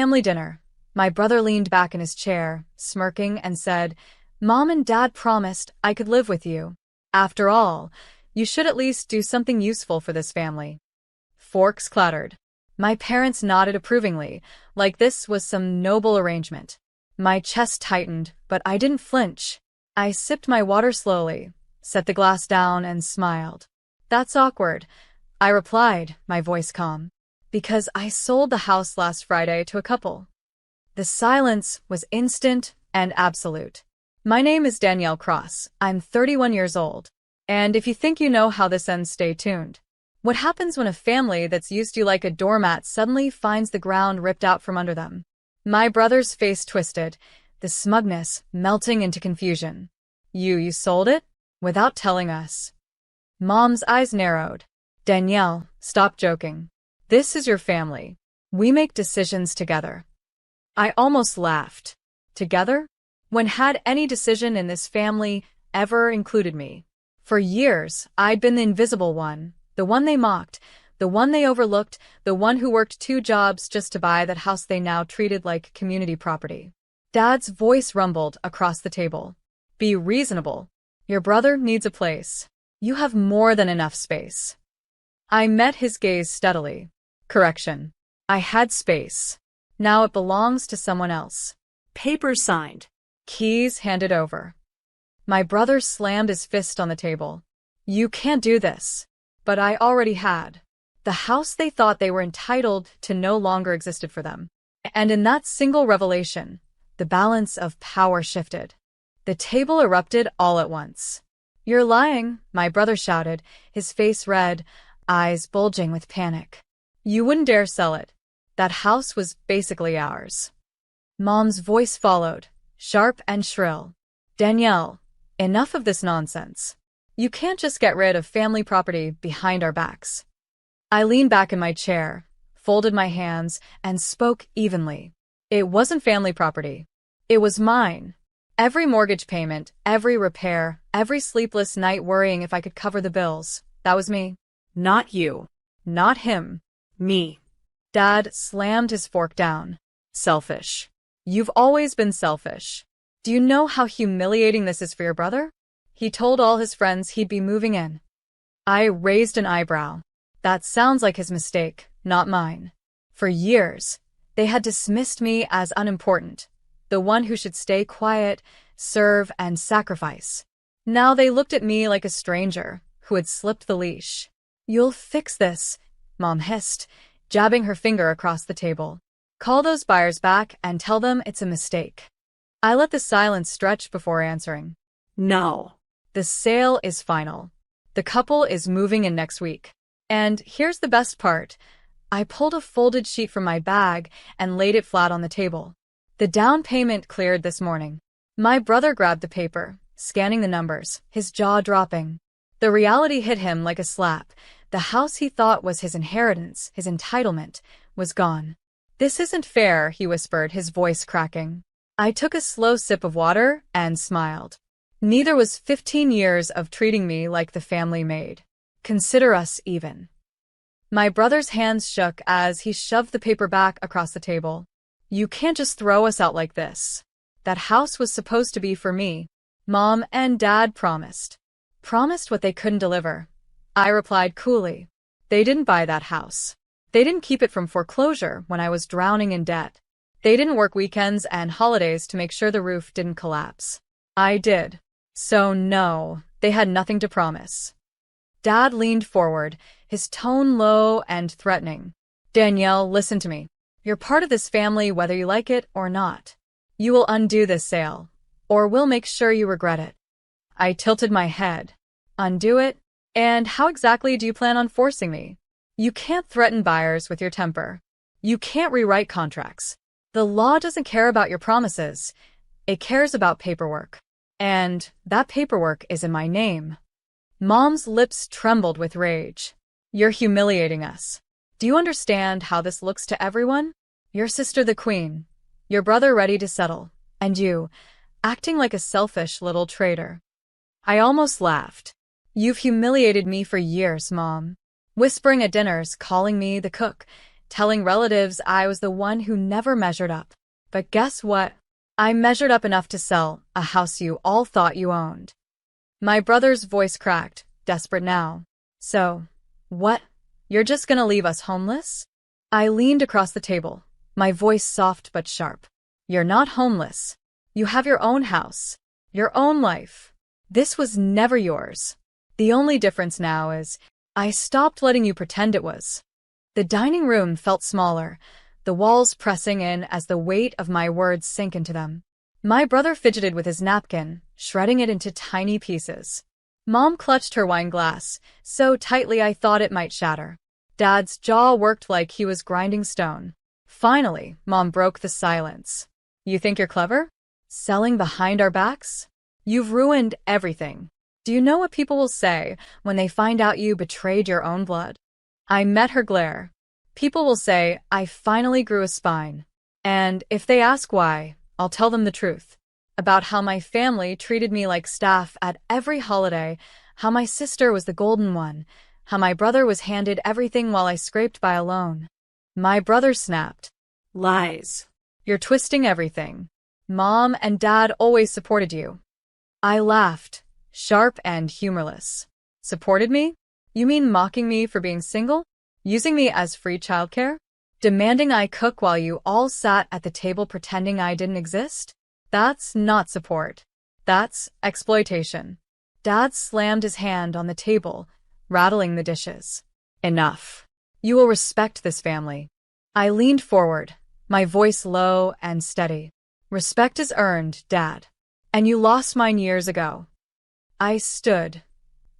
family dinner. My brother leaned back in his chair, smirking, and said, "Mom and Dad promised I could live with you. After all, you should at least do something useful for this family." Forks clattered. My parents nodded approvingly, like this was some noble arrangement. My chest tightened, but I didn't flinch. I sipped my water slowly, set the glass down, and smiled. "That's awkward," I replied, my voice calm, "because I sold the house last Friday to a couple." The silence was instant and absolute. "My name is Danielle Cross. I'm 31 years old. And if you think you know how this ends, stay tuned. What happens when a family that's used you like a doormat suddenly finds the ground ripped out from under them?" My brother's face twisted, the smugness melting into confusion. You sold it? Without telling us?" Mom's eyes narrowed. "Danielle, stop joking. This is your family. We make decisions together." I almost laughed. Together? When had any decision in this family ever included me? For years, I'd been the invisible one, the one they mocked, the one they overlooked, the one who worked 2 jobs just to buy that house they now treated like community property. Dad's voice rumbled across the table. "Be reasonable. Your brother needs a place. You have more than enough space." I met his gaze steadily. Correction. I had space. Now it belongs to someone else. Papers signed. Keys handed over. My brother slammed his fist on the table. "You can't do this." But I already had. The house they thought they were entitled to no longer existed for them. And in that single revelation, the balance of power shifted. The table erupted all at once. "You're lying," my brother shouted, his face red, eyes bulging with panic. "You wouldn't dare sell it. That house was basically ours." Mom's voice followed, sharp and shrill. "Danielle, enough of this nonsense. You can't just get rid of family property behind our backs." I leaned back in my chair, folded my hands, and spoke evenly. It wasn't family property. It was mine. Every mortgage payment, every repair, every sleepless night worrying if I could cover the bills, that was me. Not you. Not him. Me. Dad slammed his fork down. "Selfish. You've always been selfish. Do you know how humiliating this is for your brother? He told all his friends he'd be moving in." I raised an eyebrow. That sounds like his mistake, not mine. For years, they had dismissed me as unimportant, the one who should stay quiet, serve, and sacrifice. Now they looked at me like a stranger who had slipped the leash. "You'll fix this," Mom hissed, jabbing her finger across the table. "Call those buyers back and tell them it's a mistake." I let the silence stretch before answering. "No." "The sale is final. The couple is moving in next week. And here's the best part." I pulled a folded sheet from my bag and laid it flat on the table. "The down payment cleared this morning." My brother grabbed the paper, scanning the numbers, his jaw dropping. The reality hit him like a slap. The house he thought was his inheritance, his entitlement, was gone. "This isn't fair," he whispered, his voice cracking. I took a slow sip of water and smiled. Neither was 15 years of treating me like the family maid. Consider us even. My brother's hands shook as he shoved the paper back across the table. "You can't just throw us out like this. That house was supposed to be for me. Mom and Dad promised." "Promised what they couldn't deliver," I replied coolly. "They didn't buy that house. They didn't keep it from foreclosure when I was drowning in debt. They didn't work weekends and holidays to make sure the roof didn't collapse. I did. So no, they had nothing to promise." Dad leaned forward, his tone low and threatening. "Danielle, listen to me. You're part of this family whether you like it or not. You will undo this sale, or we'll make sure you regret it." I tilted my head. "Undo it? And how exactly do you plan on forcing me? You can't threaten buyers with your temper. You can't rewrite contracts. The law doesn't care about your promises. It cares about paperwork. And that paperwork is in my name." Mom's lips trembled with rage. "You're humiliating us. Do you understand how this looks to everyone? Your sister the queen, your brother ready to settle, and you, acting like a selfish little traitor." I almost laughed. "You've humiliated me for years, Mom. Whispering at dinners, calling me the cook, telling relatives I was the one who never measured up. But guess what? I measured up enough to sell a house you all thought you owned. My brother's voice cracked, desperate now. So, what? You're just gonna leave us homeless? I leaned across the table, my voice soft but sharp. You're not homeless. You have your own house, your own life. This was never yours. The only difference now is I stopped letting you pretend it was. The dining room felt smaller, the walls pressing in as the weight of my words sank into them. My brother fidgeted with his napkin, shredding it into tiny pieces. Mom clutched her wine glass, so tightly I thought it might shatter. Dad's jaw worked like he was grinding stone. Finally, Mom broke the silence. You think you're clever? Selling behind our backs? You've ruined everything. Do you know what people will say when they find out you betrayed your own blood? I met her glare. People will say I finally grew a spine. And if they ask why, I'll tell them the truth. About how my family treated me like staff at every holiday, how my sister was the golden one, how my brother was handed everything while I scraped by alone. My brother snapped. Lies. You're twisting everything. Mom and Dad always supported you. I laughed, sharp and humorless. Supported me? You mean mocking me for being single? Using me as free childcare? Demanding I cook while you all sat at the table pretending I didn't exist? That's not support. That's exploitation. Dad slammed his hand on the table, rattling the dishes. Enough. You will respect this family. I leaned forward, my voice low and steady. Respect is earned, Dad. And you lost mine years ago. I stood,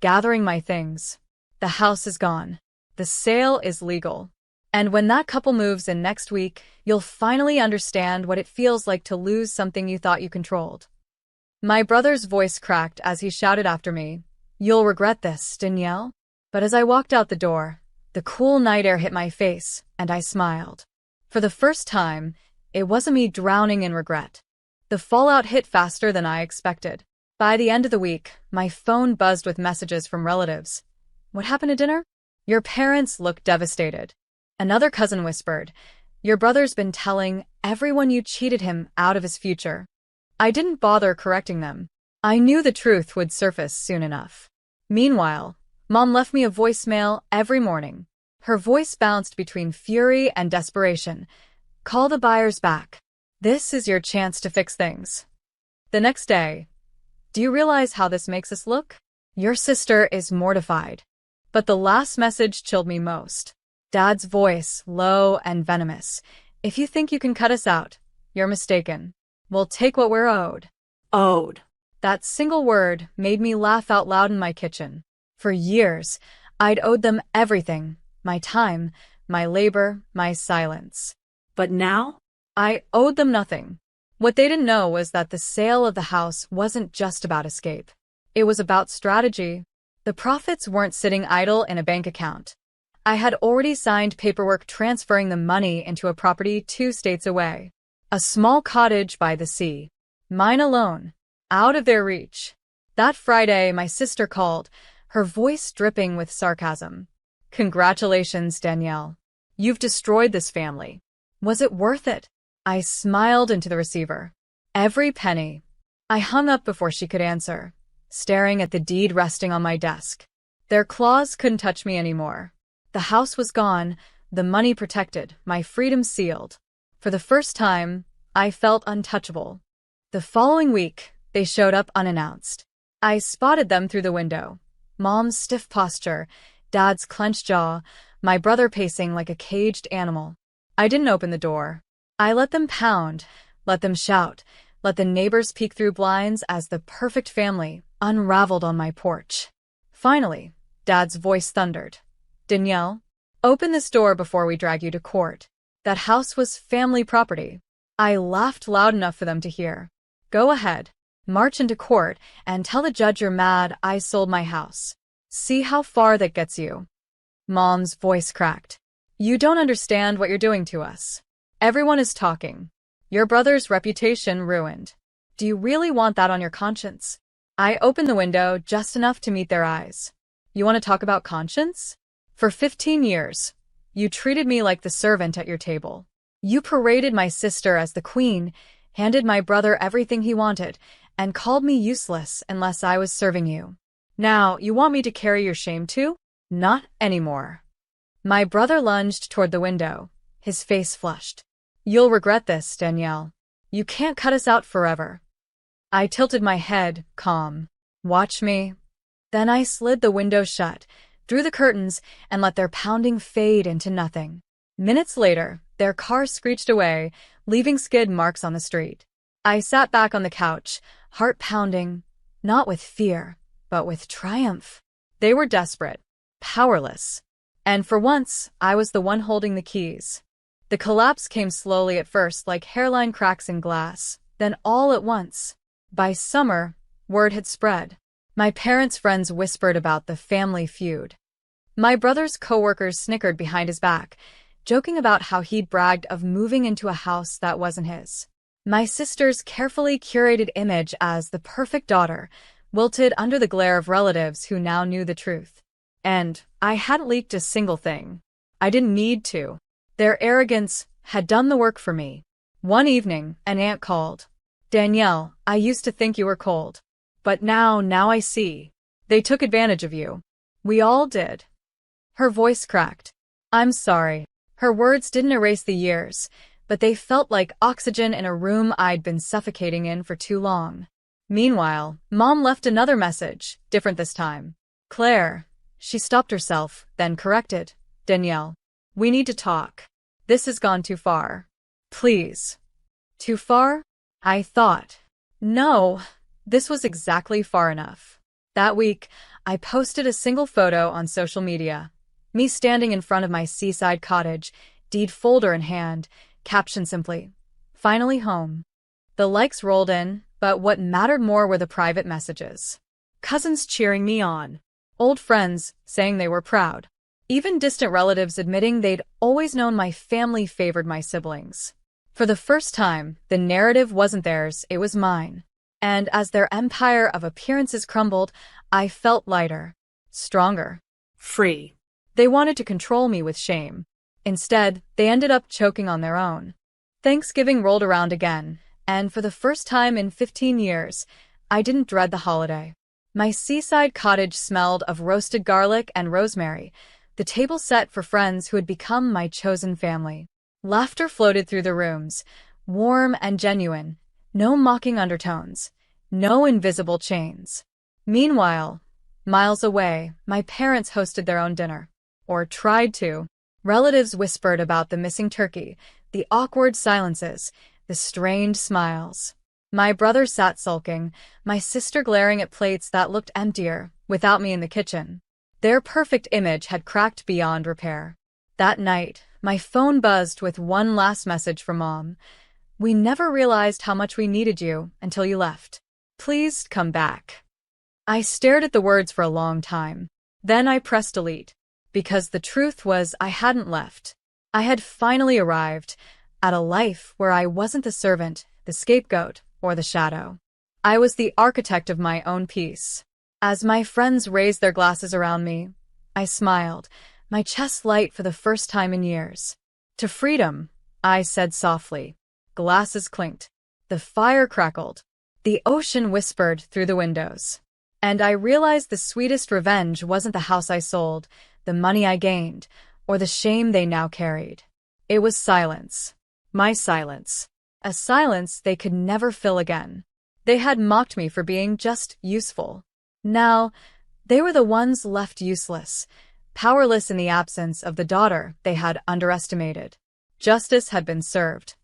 gathering my things. The house is gone. The sale is legal. And when that couple moves in next week, you'll finally understand what it feels like to lose something you thought you controlled. My brother's voice cracked as he shouted after me, You'll regret this, Danielle. But as I walked out the door, the cool night air hit my face, and I smiled. For the first time, it wasn't me drowning in regret. The fallout hit faster than I expected. By the end of the week, my phone buzzed with messages from relatives. What happened to dinner? Your parents look devastated. Another cousin whispered, Your brother's been telling everyone you cheated him out of his future. I didn't bother correcting them. I knew the truth would surface soon enough. Meanwhile, Mom left me a voicemail every morning. Her voice bounced between fury and desperation. Call the buyers back. This is your chance to fix things. The next day, do you realize how this makes us look? Your sister is mortified. But the last message chilled me most. Dad's voice, low and venomous. If you think you can cut us out, you're mistaken. We'll take what we're owed. Owed. That single word made me laugh out loud in my kitchen. For years, I'd owed them everything. My time, my labor, my silence. But now? I owed them nothing. What they didn't know was that the sale of the house wasn't just about escape. It was about strategy. The profits weren't sitting idle in a bank account. I had already signed paperwork transferring the money into a property 2 states away. A small cottage by the sea. Mine alone. Out of their reach. That Friday, my sister called, her voice dripping with sarcasm. Congratulations, Danielle. You've destroyed this family. Was it worth it? I smiled into the receiver. Every penny. I hung up before she could answer, staring at the deed resting on my desk. Their claws couldn't touch me anymore. The house was gone, the money protected, my freedom sealed. For the first time, I felt untouchable. The following week, they showed up unannounced. I spotted them through the window. Mom's stiff posture, Dad's clenched jaw, my brother pacing like a caged animal. I didn't open the door. I let them pound, let them shout, let the neighbors peek through blinds as the perfect family unraveled on my porch. Finally, Dad's voice thundered. Danielle, open this door before we drag you to court. That house was family property. I laughed loud enough for them to hear. Go ahead, march into court and tell the judge you're mad I sold my house. See how far that gets you. Mom's voice cracked. You don't understand what you're doing to us. Everyone is talking. Your brother's reputation ruined. Do you really want that on your conscience? I opened the window just enough to meet their eyes. You want to talk about conscience? For 15 years, You treated me like the servant at your table. You paraded my sister as the queen, handed my brother everything he wanted, and called me useless unless I was serving you. Now, you want me to carry your shame too? Not anymore. My brother lunged toward the window, his face flushed. You'll regret this, Danielle. You can't cut us out forever. I tilted my head, calm. Watch me. Then I slid the window shut, drew the curtains, and let their pounding fade into nothing. Minutes later, their car screeched away, leaving skid marks on the street. I sat back on the couch, heart pounding, not with fear, but with triumph. They were desperate, powerless. And for once, I was the one holding the keys. The collapse came slowly at first, like hairline cracks in glass, then all at once. By summer, word had spread. My parents' friends whispered about the family feud. My brother's coworkers snickered behind his back, joking about how he'd bragged of moving into a house that wasn't his. My sister's carefully curated image as the perfect daughter wilted under the glare of relatives who now knew the truth. And I hadn't leaked a single thing. I didn't need to. Their arrogance had done the work for me. One evening, an aunt called. Danielle, I used to think you were cold. But now I see. They took advantage of you. We all did. Her voice cracked. I'm sorry. Her words didn't erase the years, but they felt like oxygen in a room I'd been suffocating in for too long. Meanwhile, Mom left another message, different this time. Claire. She stopped herself, then corrected. Danielle. We need to talk. This has gone too far. Please. Too far? I thought. No, this was exactly far enough. That week, I posted a single photo on social media. Me standing in front of my seaside cottage, deed folder in hand, caption simply, finally home. The likes rolled in, but what mattered more were the private messages. Cousins cheering me on. Old friends saying they were proud. Even distant relatives admitting they'd always known my family favored my siblings. For the first time, the narrative wasn't theirs, it was mine. And as their empire of appearances crumbled, I felt lighter, stronger, Free. They wanted to control me with shame. Instead, they ended up choking on their own. Thanksgiving rolled around again, and for the first time in 15 years, I didn't dread the holiday. My seaside cottage smelled of roasted garlic and rosemary, the table set for friends who had become my chosen family. Laughter floated through the rooms, warm and genuine, no mocking undertones, no invisible chains. Meanwhile, miles away, my parents hosted their own dinner. Or tried to. Relatives whispered about the missing turkey, the awkward silences, the strained smiles. My brother sat sulking, my sister glaring at plates that looked emptier, without me in the kitchen. Their perfect image had cracked beyond repair. That night, my phone buzzed with one last message from Mom. We never realized how much we needed you until you left. Please come back. I stared at the words for a long time. Then I pressed delete. Because the truth was I hadn't left. I had finally arrived at a life where I wasn't the servant, the scapegoat, or the shadow. I was the architect of my own peace. As my friends raised their glasses around me, I smiled, my chest light for the first time in years. To freedom, I said softly. Glasses clinked. The fire crackled. The ocean whispered through the windows. And I realized the sweetest revenge wasn't the house I sold, the money I gained, or the shame they now carried. It was silence. My silence. A silence they could never fill again. They had mocked me for being just useful. Now, they were the ones left useless, powerless in the absence of the daughter they had underestimated. Justice had been served.